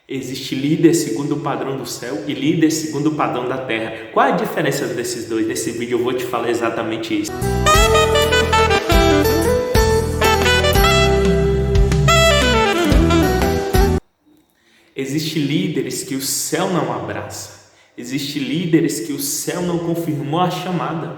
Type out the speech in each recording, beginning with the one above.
Existe líder segundo o padrão do céu e líder segundo o padrão da terra. Qual a diferença desses dois? Nesse vídeo eu vou te falar exatamente isso. Existem líderes que o céu não abraça. Existem líderes que o céu não confirmou a chamada.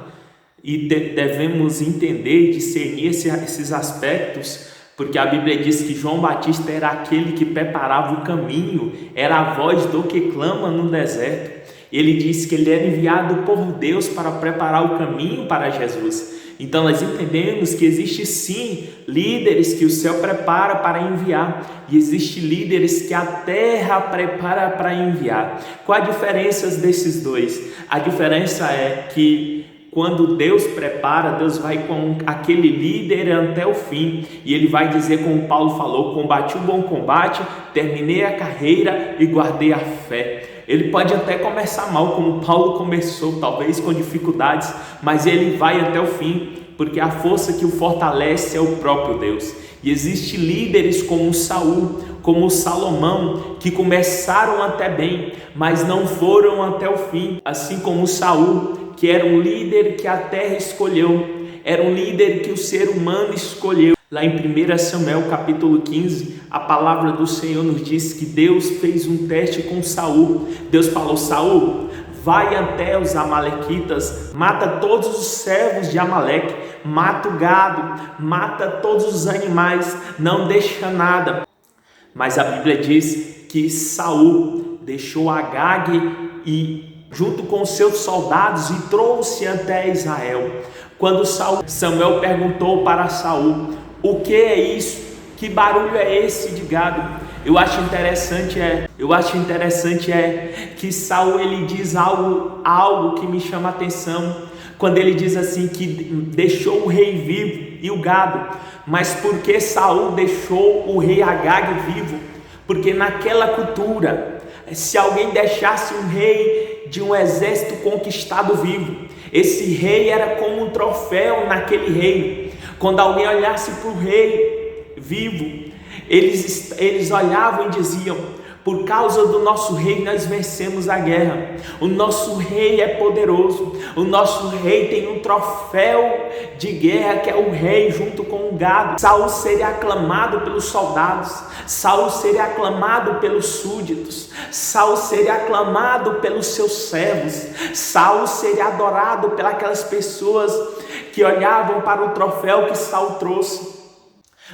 E devemos entender e discernir esses aspectos, porque a Bíblia diz que João Batista era aquele que preparava o caminho, era a voz do que clama no deserto. Ele disse que ele era enviado por Deus para preparar o caminho para Jesus. Então nós entendemos que existe sim líderes que o céu prepara para enviar, e existe líderes que a terra prepara para enviar. Qual a diferença desses dois? A diferença é que quando Deus prepara, Deus vai com aquele líder até o fim, e ele vai dizer, como Paulo falou: combati o bom combate, terminei a carreira e guardei a fé. Ele pode até começar mal, como Paulo começou, talvez com dificuldades, mas ele vai até o fim, porque a força que o fortalece é o próprio Deus. E existem líderes como Saul, como Salomão, que começaram até bem, mas não foram até o fim, assim como Saul, que era um líder que a terra escolheu, era um líder que o ser humano escolheu. Lá em 1 Samuel capítulo 15, a palavra do Senhor nos diz que Deus fez um teste com Saul. Deus falou: Saul, vai até os amalequitas, mata todos os servos de Amaleque, mata o gado, mata todos os animais, não deixa nada. Mas a Bíblia diz que Saul deixou Agag e junto com seus soldados e trouxe até Israel. Quando Samuel perguntou para Saul: o que é isso? Que barulho é esse de gado? Eu acho interessante que Saul ele diz algo que me chama a atenção, quando ele diz assim que deixou o rei vivo e o gado. Mas por que Saul deixou o rei Agag vivo? Porque naquela cultura, se alguém deixasse um rei de um exército conquistado vivo, esse rei era como um troféu naquele reino. Quando alguém olhasse para o rei vivo, eles olhavam e diziam: por causa do nosso rei nós vencemos a guerra, o nosso rei é poderoso, o nosso rei tem um troféu de guerra que é o rei junto com o gado. Saul seria aclamado pelos soldados, Saul seria aclamado pelos súditos, Saul seria aclamado pelos seus servos, Saul seria adorado pelas pessoas que olhavam para o troféu que Saul trouxe.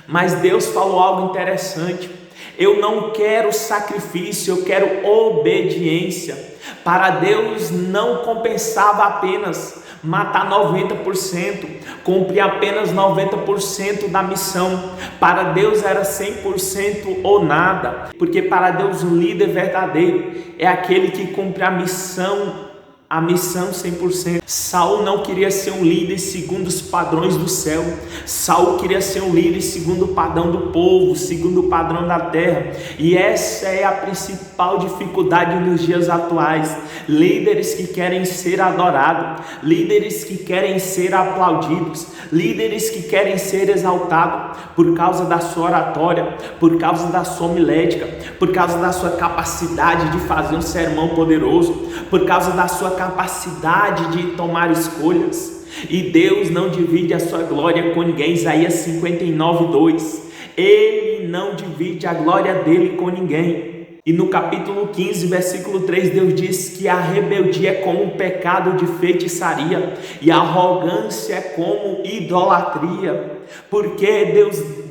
Mas Deus falou algo interessante: eu não quero sacrifício, eu quero obediência. Para Deus não compensava apenas matar 90%, cumprir apenas 90% da missão. Para Deus era 100% ou nada, porque para Deus o líder verdadeiro é aquele que cumpre a missão 100%. Saul não queria ser um líder segundo os padrões do céu. Saul queria ser um líder segundo o padrão do povo, segundo o padrão da terra. E essa é a principal dificuldade nos dias atuais. Líderes que querem ser adorados, líderes que querem ser aplaudidos, líderes que querem ser exaltados por causa da sua oratória, por causa da sua homilética, por causa da sua capacidade de fazer um sermão poderoso, por causa da sua capacidade de tomar escolhas. E Deus não divide a sua glória com ninguém. Isaías 59:2. Ele não divide a glória dele com ninguém. E no capítulo 15, versículo 3, Deus diz que a rebeldia é como um pecado de feitiçaria e a arrogância é como idolatria. Por que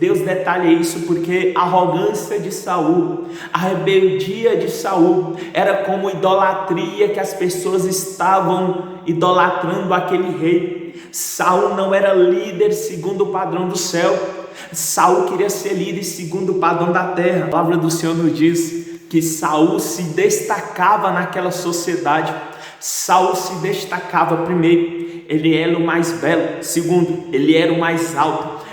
Deus detalha isso? Porque a arrogância de Saul, a rebeldia de Saul era como idolatria, que as pessoas estavam idolatrando aquele rei. Saul não era líder segundo o padrão do céu. Saul queria ser líder segundo o padrão da terra. A palavra do Senhor nos diz que Saul se destacava naquela sociedade. Saul se destacava, primeiro, ele era o mais belo. Segundo, ele era o mais alto.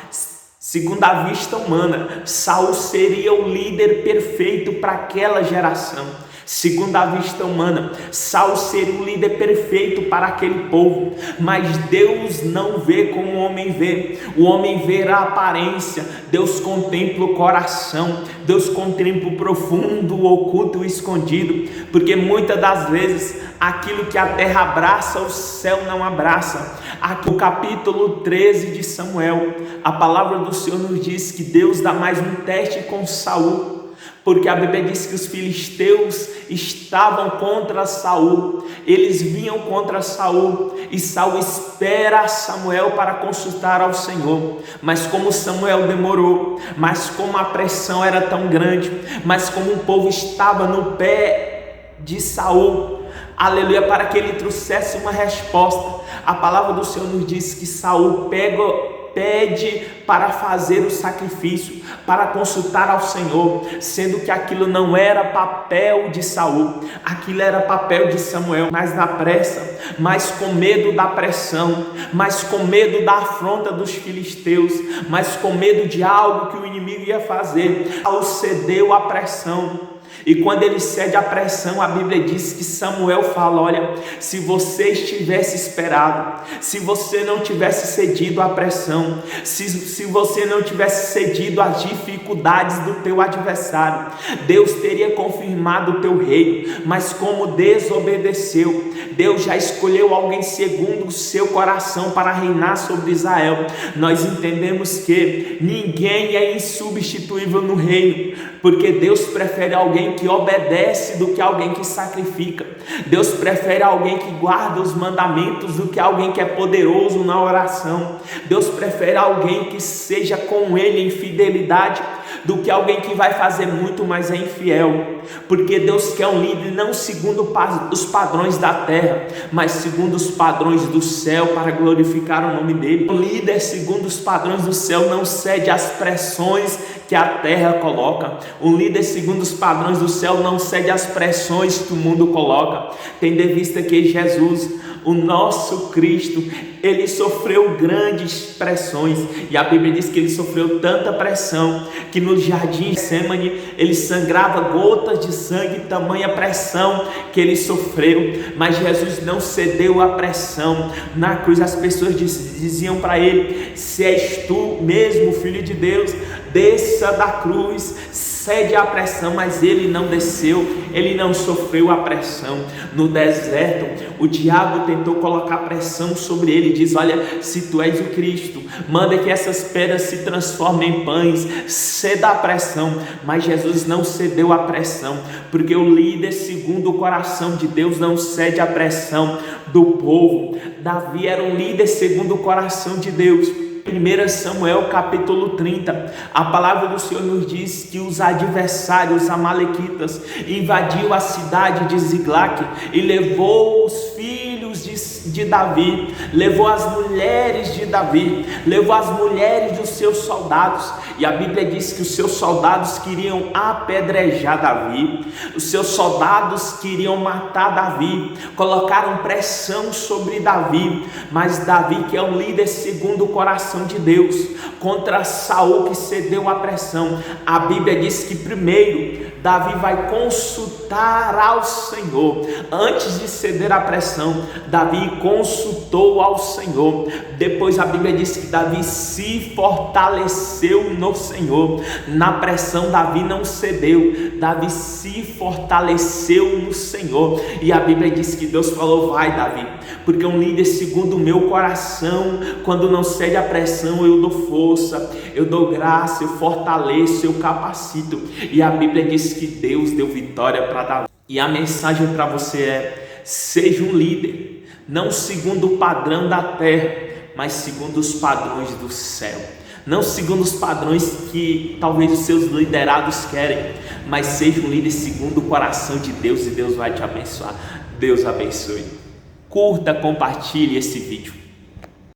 Segundo a vista humana, Saul seria o líder perfeito para aquela geração. Segundo a vista humana, Saul seria o líder perfeito para aquele povo, mas Deus não vê como o homem vê. O homem vê a aparência, Deus contempla o coração, Deus contempla o profundo, o oculto e o escondido, porque muitas das vezes aquilo que a terra abraça, o céu não abraça. Aqui no capítulo 13 de Samuel, a palavra do Senhor nos diz que Deus dá mais um teste com Saul, porque a Bíblia diz que os filisteus estavam contra Saul, eles vinham contra Saul, e Saul espera Samuel para consultar ao Senhor, mas como Samuel demorou, mas como a pressão era tão grande, mas como o povo estava no pé de Saul, aleluia, para que ele trouxesse uma resposta, a palavra do Senhor nos diz que Saul pede para fazer o sacrifício, para consultar ao Senhor, sendo que aquilo não era papel de Saul, aquilo era papel de Samuel, mas na pressa, mas com medo da pressão, mas com medo da afronta dos filisteus, mas com medo de algo que o inimigo ia fazer, Saul cedeu à pressão. E quando ele cede à pressão, a Bíblia diz que Samuel fala: olha, se você tivesse esperado, se você não tivesse cedido à pressão, se você não tivesse cedido às dificuldades do teu adversário, Deus teria confirmado o teu reino, mas como desobedeceu, Deus já escolheu alguém segundo o seu coração para reinar sobre Israel. Nós entendemos que ninguém é insubstituível no reino, porque Deus prefere alguém que obedece do que alguém que sacrifica. Deus prefere alguém que guarda os mandamentos do que alguém que é poderoso na oração. Deus prefere alguém que seja com ele em fidelidade do que alguém que vai fazer muito, mas é infiel. Porque Deus quer um líder não segundo os padrões da terra, mas segundo os padrões do céu, para glorificar o nome dele. Um líder segundo os padrões do céu não cede às pressões que a terra coloca. Um líder segundo os padrões do céu não cede às pressões que o mundo coloca. Tendo em vista que Jesus, o nosso Cristo, ele sofreu grandes pressões, e a Bíblia diz que ele sofreu tanta pressão que no jardim de Getsêmani ele sangrava gotas de sangue, tamanha pressão que ele sofreu, mas Jesus não cedeu à pressão. Na cruz as pessoas diziam para ele: se és tu mesmo filho de Deus, desça da cruz, cede à pressão, mas ele não desceu, ele não sofreu a pressão. No deserto, o diabo tentou colocar pressão sobre ele, diz: olha, se tu és o Cristo, manda que essas pedras se transformem em pães, ceda a pressão, mas Jesus não cedeu a pressão, porque o líder segundo o coração de Deus não cede à pressão do povo. Davi era um líder segundo o coração de Deus. 1 Samuel capítulo 30, a palavra do Senhor nos diz que os adversários, os amalequitas, invadiu a cidade de Ziglac e levou os filhos de Davi, levou as mulheres de Davi, levou as mulheres dos seus soldados, e a Bíblia diz que os seus soldados queriam apedrejar Davi, os seus soldados queriam matar Davi, colocaram pressão sobre Davi, mas Davi, que é um líder segundo o coração de Deus, contra Saul, que cedeu à pressão, a Bíblia diz que primeiro Davi vai consultar ao Senhor. Antes de ceder à pressão, Davi consultou ao Senhor. Depois a Bíblia diz que Davi se fortaleceu no Senhor. Na pressão Davi não cedeu, Davi se fortaleceu no Senhor. E a Bíblia diz que Deus falou: vai Davi, porque um líder segundo o meu coração, quando não cede à pressão, eu dou força, eu dou graça, eu fortaleço, eu capacito. E a Bíblia diz que Deus deu vitória para Davi. E a mensagem para você é: seja um líder, não segundo o padrão da terra, mas segundo os padrões do céu. Não segundo os padrões que talvez os seus liderados querem, mas seja um líder segundo o coração de Deus, e Deus vai te abençoar. Deus abençoe. Curta, compartilhe esse vídeo.